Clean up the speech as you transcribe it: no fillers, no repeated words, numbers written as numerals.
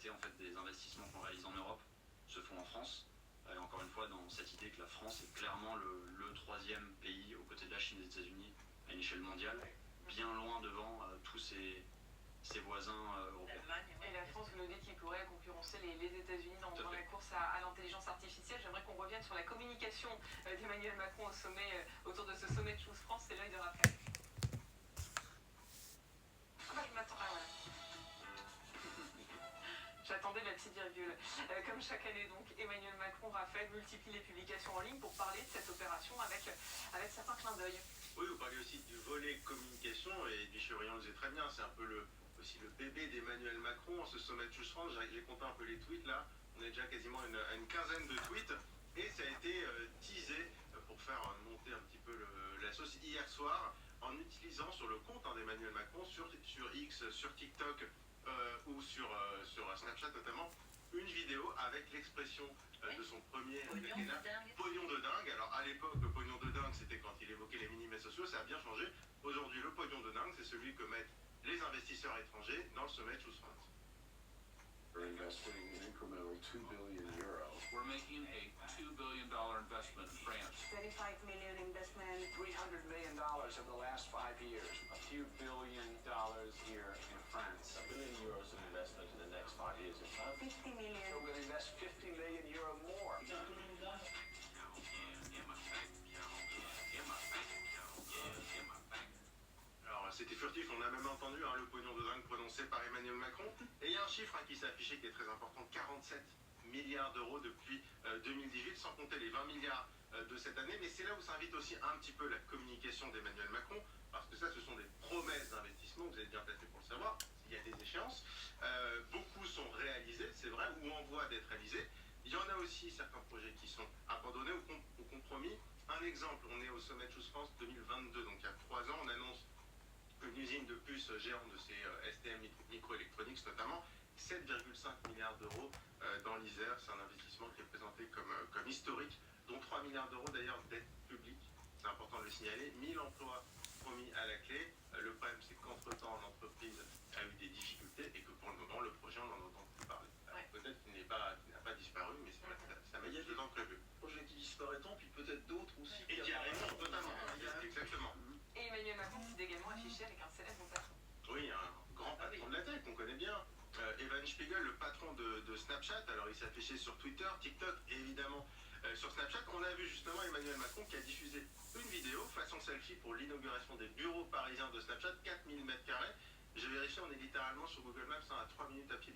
majorité en fait, des investissements qu'on réalise en Europe se font en France. Et encore une fois, dans cette idée que la France est clairement le troisième pays aux côtés de la Chine et des États-Unis à une échelle mondiale, bien loin devant tous ses voisins européens. Et la France, vous nous dites qu'il pourrait concurrencer les États-Unis dans la course à l'intelligence artificielle. J'aimerais qu'on revienne sur la communication d'Emmanuel Macron autour de ce sommet de Choose France. C'est l'œil de Raphaël. Je m'attends. Ah, voilà. J'attendais la petite virgule. Comme chaque année, donc, Emmanuel Macron, Raphaël, multiplie les publications en ligne pour parler de cette opération avec certains clins d'œil. Oui, vous parlez aussi du volet communication, et Guy Chevrillon le disait très bien, c'est un peu aussi le bébé d'Emmanuel Macron, ce sommet de Choose France. J'ai compté un peu les tweets là, on est déjà quasiment une quinzaine de tweets, et ça a été teasé pour faire monter un petit peu la sauce hier soir, en utilisant sur le compte d'Emmanuel Macron, sur X, sur TikTok, ou sur Snapchat notamment, une vidéo avec l'expression de son premier quinquennat, pognon de dingue. Alors à l'époque, le pognon de dingue, c'était quand il évoquait les minima sociaux, ça a bien changé. Aujourd'hui, le pognon de dingue, c'est celui que mettent les investisseurs étrangers dans le sommet Choose France. We're investing an incremental 2 billion euros. We're making a $2 billion investment in France. 35 million investment. $300 million in the last 5 years. A few $1 billion here in France. €1 billion of investment in the next 5 years in France. 50 million. So we'll invest 50 million euro more. Alors c'était furtif, on a même entendu le pognon de dingue prononcé par Emmanuel Macron. Et il y a un chiffre qui s'est affiché qui est très important, 47 milliards d'euros depuis 2018, sans compter les 20 milliards de cette année. Mais c'est là où s'invite aussi un petit peu la communication d'Emmanuel Macron, parce que ça, ce sont des promesses d'investissement, vous êtes bien placé pour le savoir, il y a des échéances. Beaucoup sont réalisés, c'est vrai, ou en voie d'être réalisés. Il y en a aussi certains projets qui sont abandonnés ou compromis. Un exemple, on est au sommet de Choose France 2022, donc il y a 3 ans, on annonce une usine de puces géante de ces STM Microelectronics notamment, 7,5 milliards d'euros dans l'Isère. C'est un investissement qui est présenté comme historique, dont 3 milliards d'euros d'ailleurs d'aide publique, c'est important de le signaler, 1000 emplois promis à la clé. Le problème, c'est qu'entre-temps, l'entreprise a eu des difficultés et que pour le moment, le projet, on n'en entend plus parler. Peut-être qu'il n'a pas disparu, mais ça met plus de temps prévu. Projet qui disparaît tant, puis peut-être d'autres aussi. Et qui arrive totalement, exactement. Et Emmanuel Macron s'est également affiché avec un célèbre patron. Oui, un grand patron de la tech qu'on connaît bien. Evan Spiegel, le patron de Snapchat. Alors il s'est affiché sur Twitter, TikTok et évidemment sur Snapchat. On a vu justement Emmanuel Macron qui a diffusé une vidéo façon selfie pour l'inauguration des bureaux parisiens de Snapchat, 4000 m². J'ai vérifié, on est littéralement sur Google Maps à 3 minutes à pied.